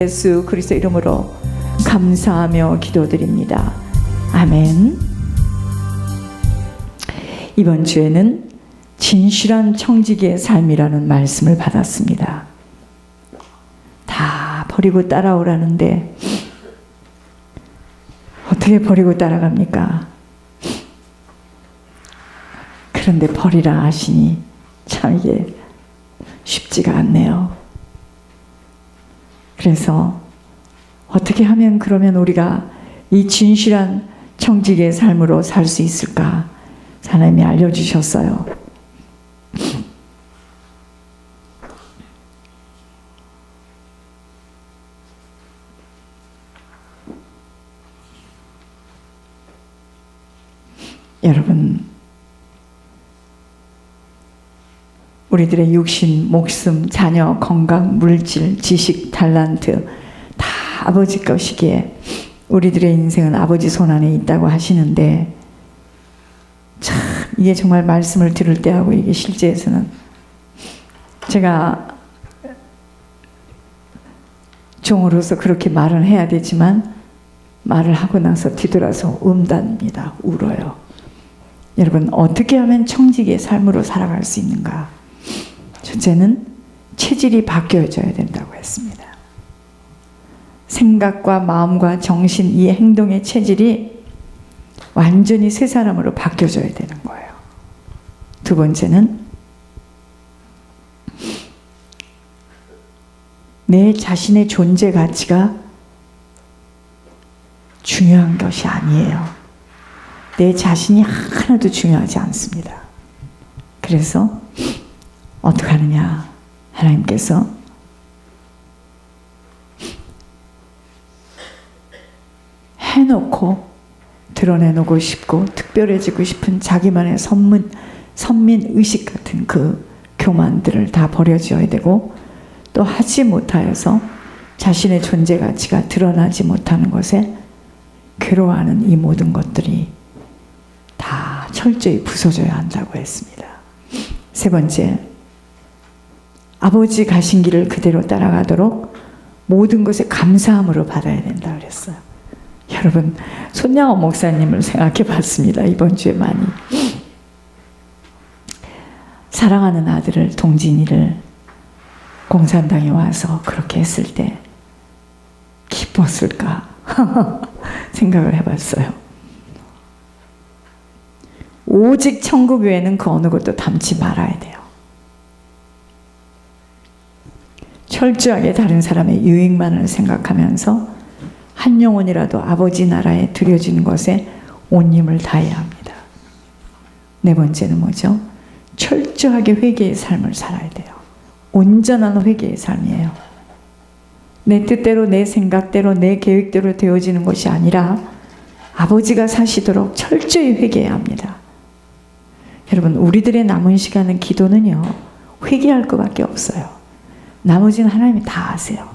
예수 그리스도 이름으로 감사하며 기도드립니다. 아멘. 이번 주에는 진실한 청지기의 삶이라는 말씀을 받았습니다. 다 버리고 따라오라는데 어떻게 버리고 따라갑니까? 그런데 버리라 하시니 참 이게 쉽지가 않네요. 그래서 어떻게 하면 그러면 우리가 이 진실한 청지기의 삶으로 살 수 있을까? 하나님이 알려주셨어요. 여러분, 우리들의 육신, 목숨, 자녀, 건강, 물질, 지식, 탤런트 다 아버지 것이기에 우리들의 인생은 아버지 손안에 있다고 하시는데 참 이게 정말 말씀을 들을 때하고 이게 실제에서는 제가 종으로서 그렇게 말을 해야 되지만 말을 하고 나서 뒤돌아서 음단입니다. 울어요. 여러분, 어떻게 하면 청지기의 삶으로 살아갈 수 있는가? 첫째는 체질이 바뀌어져야 된다고 했습니다. 생각과 마음과 정신, 이 행동의 체질이 완전히 새 사람으로 바뀌어져야 되는 거예요. 두 번째는 내 자신의 존재 가치가 중요한 것이 아니에요. 내 자신이 하나도 중요하지 않습니다. 그래서 어떻게 하느냐? 하나님께서 해놓고 드러내놓고 싶고 특별해지고 싶은 자기만의 선민의식 같은 그 교만들을 다 버려줘야 되고, 또 하지 못하여서 자신의 존재 가치가 드러나지 못하는 것에 괴로워하는 이 모든 것들이 다 철저히 부서져야 한다고 했습니다. 세 번째, 아버지 가신 길을 그대로 따라가도록 모든 것에 감사함으로 받아야 된다 그랬어요. 여러분, 손양호 목사님을 생각해 봤습니다. 이번 주에 많이. 사랑하는 아들을, 동진이를 공산당에 와서 그렇게 했을 때 기뻤을까 생각을 해봤어요. 오직 천국 외에는 그 어느 것도 담지 말아야 돼요. 철저하게 다른 사람의 유익만을 생각하면서 한 영혼이라도 아버지 나라에 들여지는 것에 온 힘을 다해야 합니다. 네 번째는 뭐죠? 철저하게 회개의 삶을 살아야 돼요. 온전한 회개의 삶이에요. 내 뜻대로, 내 생각대로, 내 계획대로 되어지는 것이 아니라 아버지가 사시도록 철저히 회개해야 합니다. 여러분, 우리들의 남은 시간은 기도는요, 회개할 것밖에 없어요. 나머지는 하나님이 다 아세요.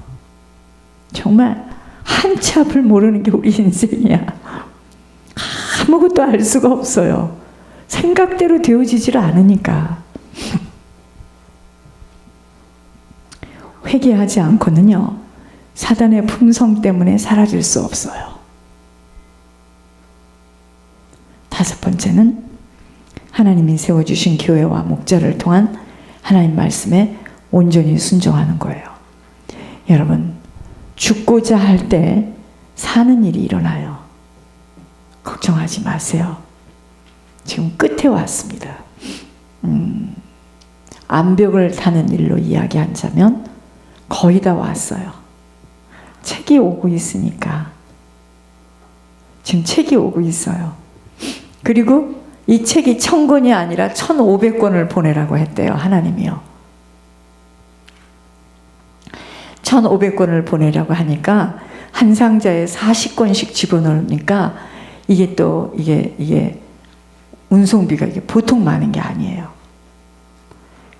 정말 한 치 앞을 모르는 게 우리 인생이야. 아무것도 알 수가 없어요. 생각대로 되어지질 않으니까. 회개하지 않고는요, 사단의 품성 때문에 사라질 수 없어요. 다섯 번째는 하나님이 세워주신 교회와 목자를 통한 하나님 말씀에 온전히 순종하는 거예요. 여러분, 죽고자 할 때 사는 일이 일어나요. 걱정하지 마세요. 지금 끝에 왔습니다. 암벽을 타는 일로 이야기하자면 거의 다 왔어요. 책이 오고 있으니까. 지금 책이 오고 있어요. 그리고 이 책이 1000권이 아니라 1500권을 보내라고 했대요. 하나님이요. 1500권을 보내라고 하니까 한 상자에 40권씩 집어넣으니까 이게 운송비가 이게 보통 많은 게 아니에요.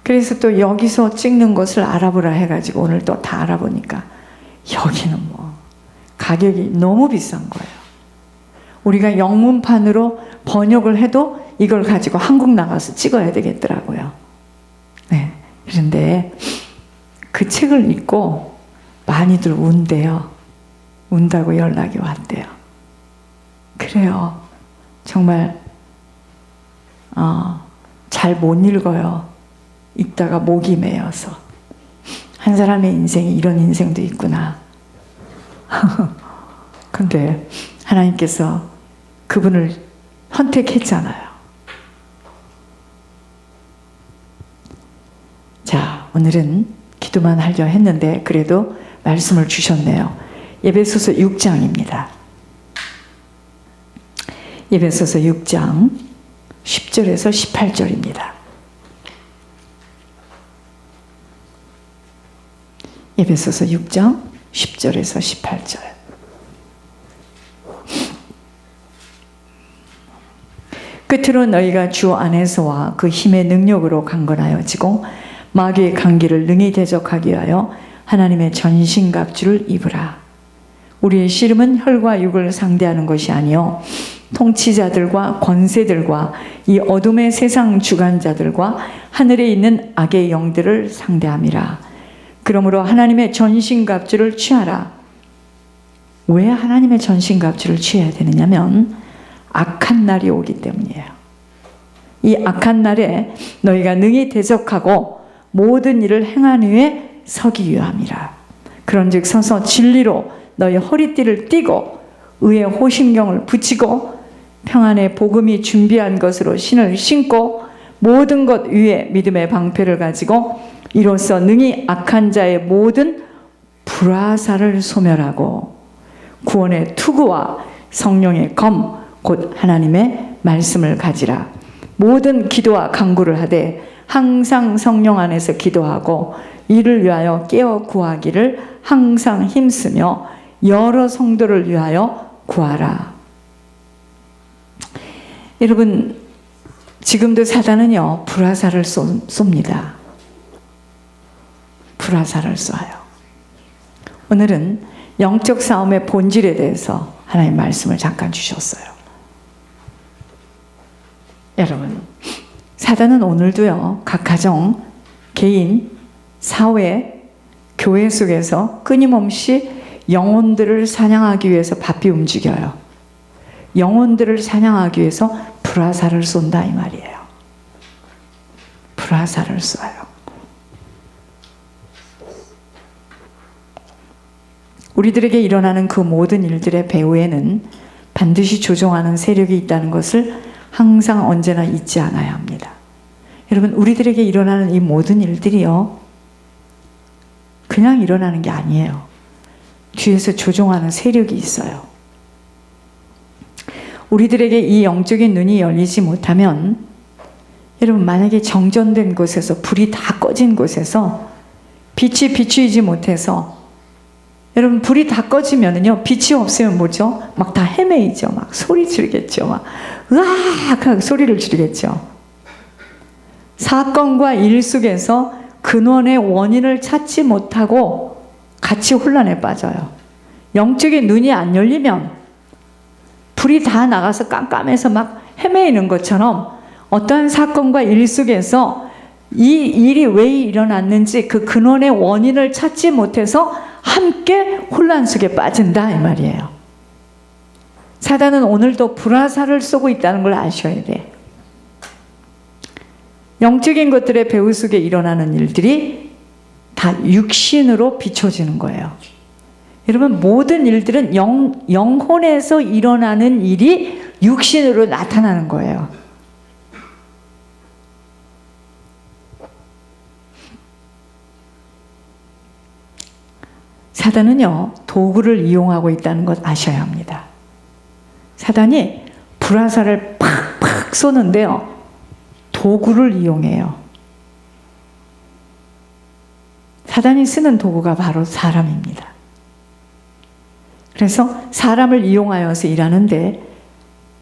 그래서 또 여기서 찍는 것을 알아보라 해가지고 오늘 또 다 알아보니까 여기는 뭐 가격이 너무 비싼 거예요. 우리가 영문판으로 번역을 해도 이걸 가지고 한국 나가서 찍어야 되겠더라고요. 네. 그런데 그 책을 읽고 많이들 운대요. 운다고 연락이 왔대요. 그래요. 정말 잘 못 읽어요. 읽다가 목이 메어서. 한 사람의 인생이 이런 인생도 있구나. 근데 하나님께서 그분을 선택했잖아요. 자, 오늘은 기도만 하려 했는데 그래도 말씀을 주셨네요. 에베소서 6장입니다. 에베소서 6장 10절에서 18절입니다. 에베소서 6장 10절에서 18절. 끝으로 너희가 주 안에서와 그 힘의 능력으로 강건하여지고 마귀의 강기를 능히 대적하기 위하여 하나님의 전신갑주를 입으라. 우리의 씨름은 혈과 육을 상대하는 것이 아니요 통치자들과 권세들과 이 어둠의 세상 주관자들과 하늘에 있는 악의 영들을 상대함이라. 그러므로 하나님의 전신갑주를 취하라. 왜 하나님의 전신갑주를 취해야 되느냐면 악한 날이 오기 때문이에요. 이 악한 날에 너희가 능히 대적하고 모든 일을 행한 후에 서기 위함이라. 그런즉 서서 진리로 너희 허리띠를 띠고 의의 호심경을 붙이고 평안의 복음이 준비한 것으로 신을 신고 모든 것 위에 믿음의 방패를 가지고 이로써 능히 악한 자의 모든 불화살을 소멸하고 구원의 투구와 성령의 검 곧 하나님의 말씀을 가지라. 모든 기도와 간구를 하되 항상 성령 안에서 기도하고 이를 위하여 깨어 구하기를 항상 힘쓰며 여러 성도를 위하여 구하라. 여러분, 지금도 사단은요 불화살을 쏩니다. 불화살을 쏴요. 오늘은 영적 싸움의 본질에 대해서 하나님 말씀을 잠깐 주셨어요. 여러분, 사단은 오늘도요 각 가정, 개인, 사회, 교회 속에서 끊임없이 영혼들을 사냥하기 위해서 바삐 움직여요. 영혼들을 사냥하기 위해서 불화살을 쏜다 이 말이에요. 불화살을 쏴요. 우리들에게 일어나는 그 모든 일들의 배후에는 반드시 조종하는 세력이 있다는 것을 항상 언제나 잊지 않아야 합니다. 여러분, 우리들에게 일어나는 이 모든 일들이요 그냥 일어나는 게 아니에요. 뒤에서 조종하는 세력이 있어요. 우리들에게 이 영적인 눈이 열리지 못하면, 여러분, 만약에 정전된 곳에서, 불이 다 꺼진 곳에서 빛이 비추이지 못해서, 여러분, 불이 다 꺼지면은요 빛이 없으면 뭐죠? 막 다 헤매이죠. 막 소리 지르겠죠. 막 으악 하고 소리를 지르겠죠. 사건과 일 속에서 근원의 원인을 찾지 못하고 같이 혼란에 빠져요. 영적인 눈이 안 열리면 불이 다 나가서 깜깜해서 막 헤매이는 것처럼 어떠한 사건과 일 속에서 이 일이 왜 일어났는지 그 근원의 원인을 찾지 못해서 함께 혼란 속에 빠진다 이 말이에요. 사단은 오늘도 불화살을 쏘고 있다는 걸 아셔야 돼. 영적인 것들의 배후 속에 일어나는 일들이 다 육신으로 비춰지는 거예요. 여러분, 모든 일들은 영혼에서 일어나는 일이 육신으로 나타나는 거예요. 사단은요 도구를 이용하고 있다는 것 아셔야 합니다. 사단이 불화살을 팍팍 쏘는데요 도구를 이용해요. 사단이 쓰는 도구가 바로 사람입니다. 그래서 사람을 이용하여서 일하는데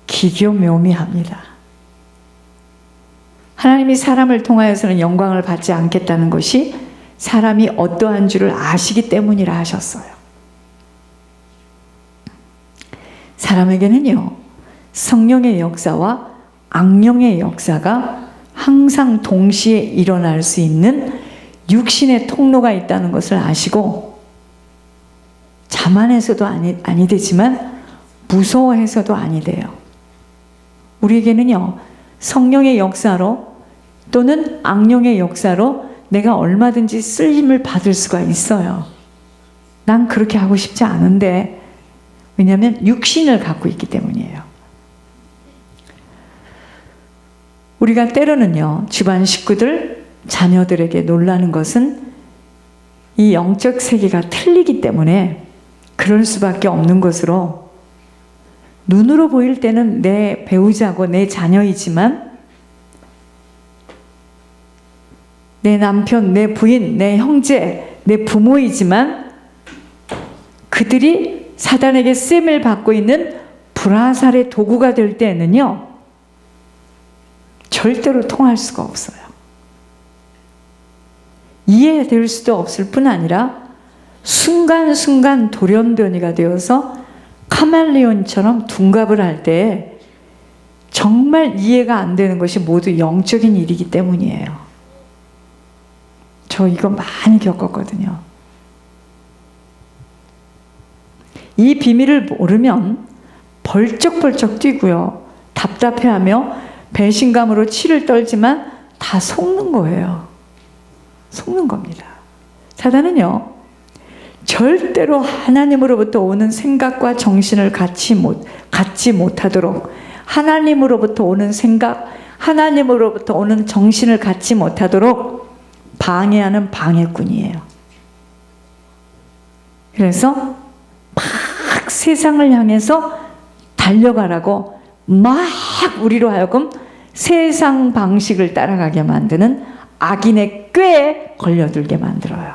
기교묘미합니다. 하나님이 사람을 통하여서는 영광을 받지 않겠다는 것이 사람이 어떠한 줄을 아시기 때문이라 하셨어요. 사람에게는요 성령의 역사와 악령의 역사가 항상 동시에 일어날 수 있는 육신의 통로가 있다는 것을 아시고, 자만해서도 아니 되지만 무서워해서도 아니 돼요. 우리에게는요, 성령의 역사로 또는 악령의 역사로 내가 얼마든지 쓰임을 받을 수가 있어요. 난 그렇게 하고 싶지 않은데, 왜냐하면 육신을 갖고 있기 때문이에요. 우리가 때로는요, 집안 식구들, 자녀들에게 놀라는 것은 이 영적 세계가 틀리기 때문에 그럴 수밖에 없는 것으로, 눈으로 보일 때는 내 배우자고 내 자녀이지만 내 남편, 내 부인, 내 형제, 내 부모이지만 그들이 사단에게 쓰임을 받고 있는 불화살의 도구가 될 때에는요, 절대로 통할 수가 없어요. 이해될 수도 없을 뿐 아니라 순간순간 돌연변이가 되어서 카멜레온처럼 둔갑을 할 때 정말 이해가 안 되는 것이 모두 영적인 일이기 때문이에요. 저 이거 많이 겪었거든요. 이 비밀을 모르면 벌쩍벌쩍 뛰고요, 답답해하며 배신감으로 치를 떨지만 다 속는 거예요. 속는 겁니다. 사단은요, 절대로 하나님으로부터 오는 생각과 정신을 갖지 못하도록, 하나님으로부터 오는 생각, 하나님으로부터 오는 정신을 갖지 못하도록 방해하는 방해꾼이에요. 그래서 막 세상을 향해서 달려가라고 막 우리로 하여금 세상 방식을 따라가게 만드는 악인의 꾀에 걸려들게 만들어요.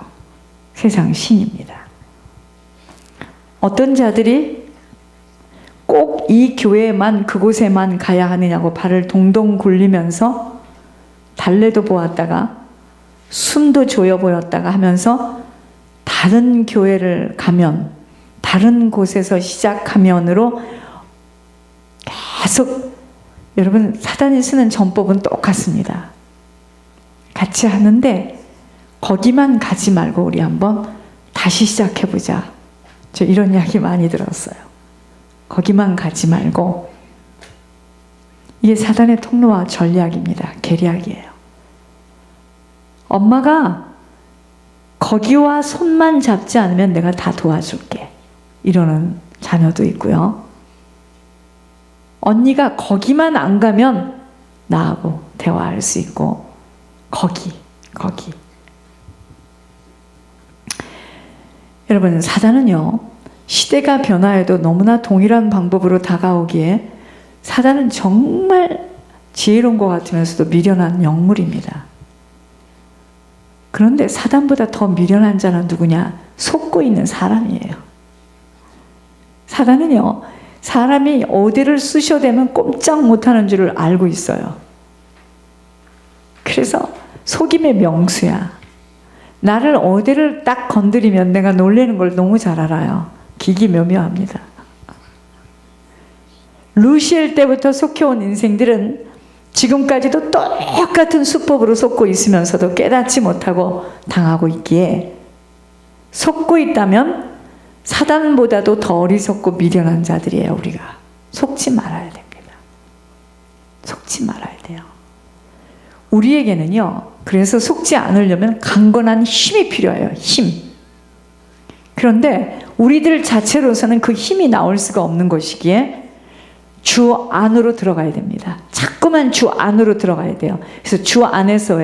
세상 신입니다. 어떤 자들이 꼭 이 교회만, 그곳에만 가야 하느냐고 발을 동동 굴리면서 달래도 보았다가 숨도 조여 보였다가 하면서 다른 교회를 가면, 다른 곳에서 시작하면으로 계속, 여러분, 사단이 쓰는 전법은 똑같습니다. 같이 하는데 거기만 가지 말고 우리 한번 다시 시작해보자. 저 이런 이야기 많이 들었어요. 거기만 가지 말고. 이게 사단의 통로와 전략입니다. 계략이에요. 엄마가 거기와 손만 잡지 않으면 내가 다 도와줄게, 이러는 자녀도 있고요. 언니가 거기만 안 가면 나하고 대화할 수 있고, 거기. 여러분, 사단은요, 시대가 변화해도 너무나 동일한 방법으로 다가오기에 사단은 정말 지혜로운 것 같으면서도 미련한 영물입니다. 그런데 사단보다 더 미련한 자는 누구냐? 속고 있는 사람이에요. 사단은요, 사람이 어디를 쑤셔대면 꼼짝 못하는 줄을 알고 있어요. 그래서 속임의 명수야. 나를 어디를 딱 건드리면 내가 놀라는 걸 너무 잘 알아요. 기기묘묘합니다. 루시엘 때부터 속해온 인생들은 지금까지도 똑같은 수법으로 속고 있으면서도 깨닫지 못하고 당하고 있기에, 속고 있다면 사단보다도 더 어리석고 미련한 자들이에요. 우리가 속지 말아야 됩니다. 속지 말아야 돼요. 우리에게는요, 그래서 속지 않으려면 강건한 힘이 필요해요. 힘. 그런데 우리들 자체로서는 그 힘이 나올 수가 없는 것이기에 주 안으로 들어가야 됩니다. 자꾸만 주 안으로 들어가야 돼요. 그래서 주 안에서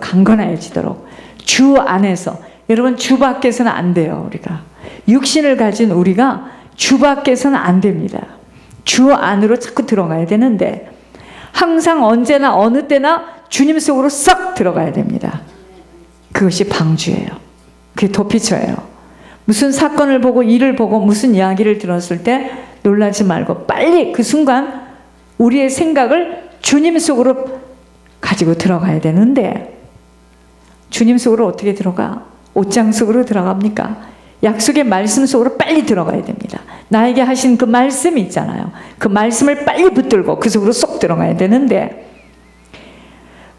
강건해지도록, 주 안에서. 여러분, 주 밖에서는 안 돼요. 우리가 육신을 가진 우리가 주 밖에서는 안 됩니다. 주 안으로 자꾸 들어가야 되는데, 항상 언제나 어느 때나 주님 속으로 싹 들어가야 됩니다. 그것이 방주예요. 그게 도피처예요. 무슨 사건을 보고, 일을 보고, 무슨 이야기를 들었을 때 놀라지 말고 빨리 그 순간 우리의 생각을 주님 속으로 가지고 들어가야 되는데, 주님 속으로 어떻게 들어가? 옷장 속으로 들어갑니까? 약속의 말씀 속으로 빨리 들어가야 됩니다. 나에게 하신 그 말씀이 있잖아요. 그 말씀을 빨리 붙들고 그 속으로 쏙 들어가야 되는데,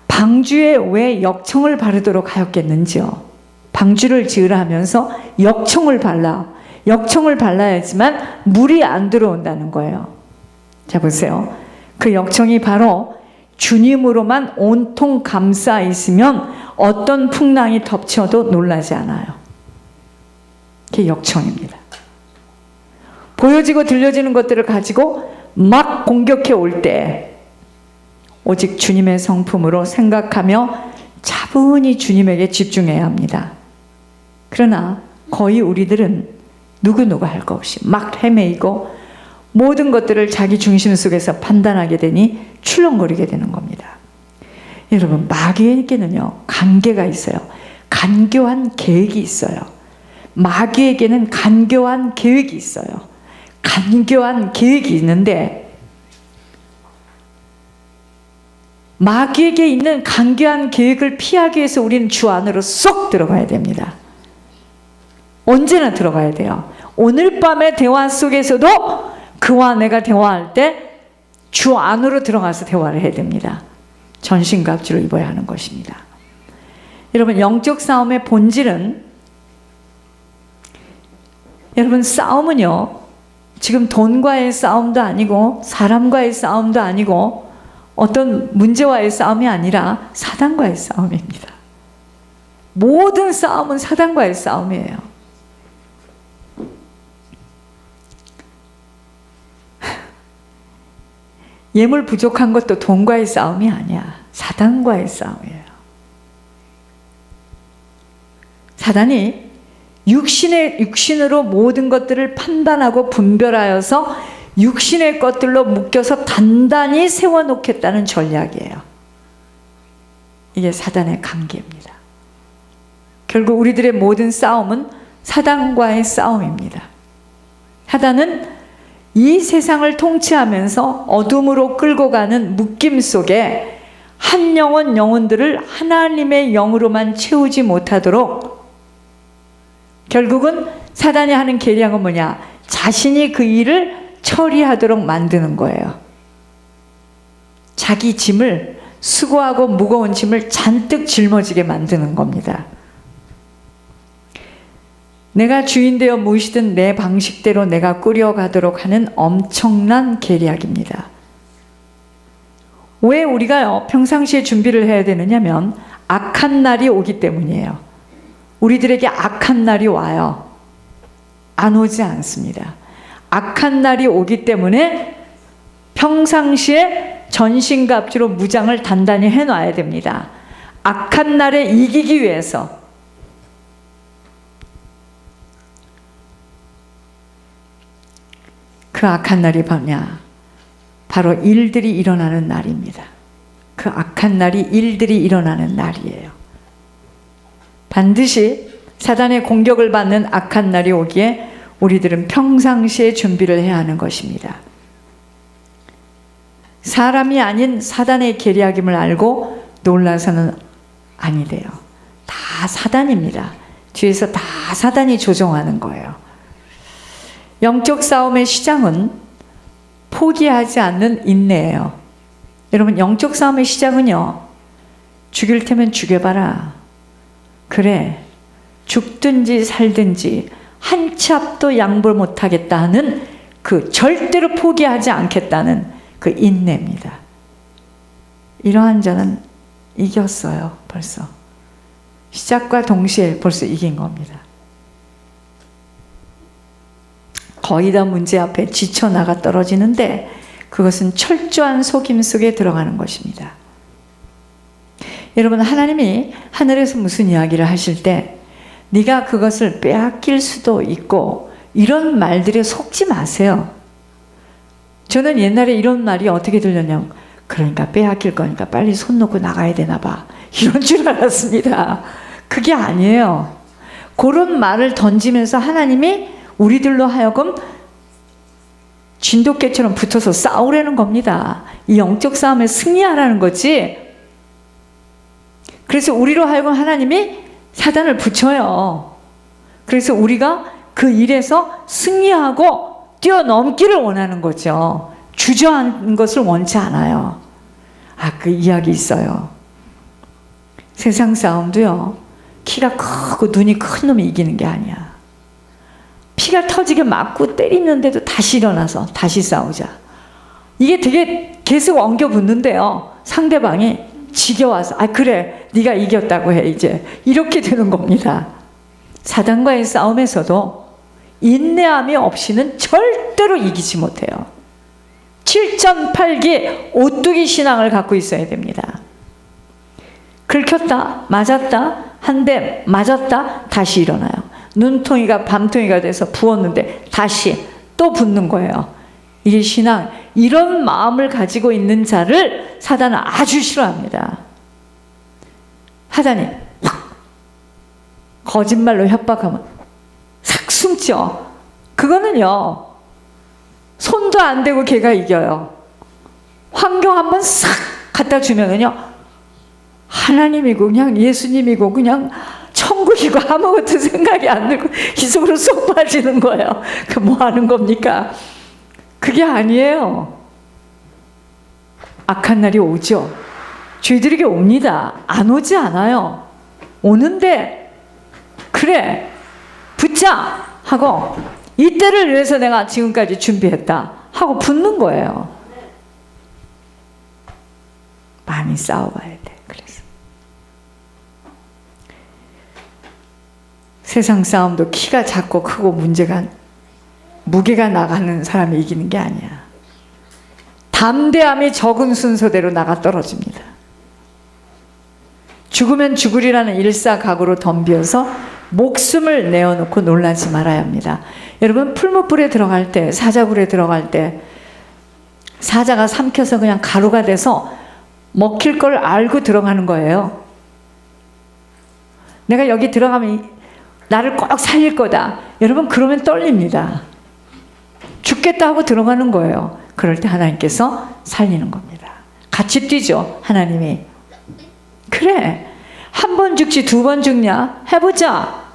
방주에 왜 역청을 바르도록 하였겠는지요? 방주를 지으라 하면서 역청을 발라. 역청을 발라야지만 물이 안 들어온다는 거예요. 자, 보세요. 그 역청이 바로 주님으로만 온통 감싸 있으면 어떤 풍랑이 덮쳐도 놀라지 않아요. 그게 역청입니다. 보여지고 들려지는 것들을 가지고 막 공격해 올 때 오직 주님의 성품으로 생각하며 차분히 주님에게 집중해야 합니다. 그러나 거의 우리들은 누구누구 할 것 없이 막 헤매이고 모든 것들을 자기 중심 속에서 판단하게 되니 출렁거리게 되는 겁니다. 여러분, 마귀에게는요, 관계가 있어요. 간교한 계획이 있어요. 마귀에게는 간교한 계획이 있어요. 간교한 계획이 있는데 마귀에게 있는 간교한 계획을 피하기 위해서 우리는 주 안으로 쏙 들어가야 됩니다. 언제나 들어가야 돼요. 오늘 밤의 대화 속에서도 그와 내가 대화할 때 주 안으로 들어가서 대화를 해야 됩니다. 전신갑주를 입어야 하는 것입니다. 여러분, 영적 싸움의 본질은, 여러분, 싸움은요, 지금 돈과의 싸움도 아니고 사람과의 싸움도 아니고 어떤 문제와의 싸움이 아니라 사단과의 싸움입니다. 모든 싸움은 사단과의 싸움이에요. 예물 부족한 것도 돈과의 싸움이 아니야. 사단과의 싸움이에요. 사단이 육신으로 모든 것들을 판단하고 분별하여서 육신의 것들로 묶여서 단단히 세워놓겠다는 전략이에요. 이게 사단의 관계입니다. 결국 우리들의 모든 싸움은 사단과의 싸움입니다. 사단은 이 세상을 통치하면서 어둠으로 끌고 가는 묶임 속에 한 영혼들을 하나님의 영으로만 채우지 못하도록, 결국은 사단이 하는 계략은 뭐냐? 자신이 그 일을 처리하도록 만드는 거예요. 자기 짐을, 수고하고 무거운 짐을 잔뜩 짊어지게 만드는 겁니다. 내가 주인 되어 모시던 내 방식대로 내가 꾸려가도록 하는 엄청난 계략입니다. 왜 우리가 평상시에 준비를 해야 되느냐면 악한 날이 오기 때문이에요. 우리들에게 악한 날이 와요. 안 오지 않습니다. 악한 날이 오기 때문에 평상시에 전신갑주로 무장을 단단히 해놔야 됩니다. 악한 날에 이기기 위해서. 그 악한 날이 뭐냐? 바로 일들이 일어나는 날입니다. 그 악한 날이 일들이 일어나는 날이에요. 반드시 사단의 공격을 받는 악한 날이 오기에 우리들은 평상시에 준비를 해야 하는 것입니다. 사람이 아닌 사단의 계략임을 알고 놀라서는 아니 돼요. 다 사단입니다. 뒤에서 다 사단이 조종하는 거예요. 영적 싸움의 시작은 포기하지 않는 인내예요. 여러분, 영적 싸움의 시작은요, 죽일 테면 죽여봐라. 그래, 죽든지 살든지 한 치 앞도 양보 못하겠다 하는 그 절대로 포기하지 않겠다는 그 인내입니다. 이러한 자는 이겼어요. 벌써 시작과 동시에 벌써 이긴 겁니다. 거의 다 문제 앞에 지쳐나가 떨어지는데 그것은 철저한 속임 속에 들어가는 것입니다. 여러분, 하나님이 하늘에서 무슨 이야기를 하실 때 네가 그것을 빼앗길 수도 있고 이런 말들에 속지 마세요. 저는 옛날에 이런 말이 어떻게 들렸냐면, 그러니까 빼앗길 거니까 빨리 손 놓고 나가야 되나 봐, 이런 줄 알았습니다. 그게 아니에요. 그런 말을 던지면서 하나님이 우리들로 하여금 진돗개처럼 붙어서 싸우려는 겁니다. 이 영적 싸움에 승리하라는 거지. 그래서 우리로 하여금 하나님이 사단을 붙여요. 그래서 우리가 그 일에서 승리하고 뛰어넘기를 원하는 거죠. 주저하는 것을 원치 않아요. 그 이야기 있어요. 세상 싸움도요, 키가 크고 눈이 큰 놈이 이기는 게 아니야. 피가 터지게 맞고 때리는데도 다시 일어나서 다시 싸우자. 이게 되게 계속 엉겨 붙는데요. 상대방이 지겨워서 아 그래 네가 이겼다고 해 이제 이렇게 되는 겁니다. 사단과의 싸움에서도 인내함이 없이는 절대로 이기지 못해요. 7전8기 오뚜기 신앙을 갖고 있어야 됩니다. 긁혔다 맞았다 한 대 맞았다 다시 일어나요. 눈통이가 밤통이가 돼서 부었는데 다시 또 붙는 거예요. 이게 신앙. 이런 마음을 가지고 있는 자를 사단은 아주 싫어합니다. 사단이 확 거짓말로 협박하면 싹 숨죠. 그거는요 손도 안 대고 걔가 이겨요. 환경 한번 싹 갖다 주면은요 하나님이고 그냥 예수님이고 그냥 천국이고 아무것도 생각이 안 들고 이 속으로 쏙 빠지는 거예요. 그 뭐 하는 겁니까? 그게 아니에요. 악한 날이 오죠. 죄들에게 옵니다. 안 오지 않아요. 오는데 그래 붙자 하고 이때를 위해서 내가 지금까지 준비했다 하고 붙는 거예요. 많이 싸워봐야 돼. 그래서 세상 싸움도 키가 작고 크고 무게가 나가는 사람이 이기는 게 아니야. 담대함이 적은 순서대로 나가 떨어집니다. 죽으면 죽으리라는 일사각오로 덤비어서 목숨을 내어놓고 놀라지 말아야 합니다. 여러분 풀무불에 들어갈 때 사자굴에 들어갈 때 사자가 삼켜서 그냥 가루가 돼서 먹힐 걸 알고 들어가는 거예요. 내가 여기 들어가면 나를 꼭 살릴 거다. 여러분 그러면 떨립니다. 죽겠다 하고 들어가는 거예요. 그럴 때 하나님께서 살리는 겁니다. 같이 뛰죠. 하나님이. 그래 한 번 죽지 두 번 죽냐? 해보자.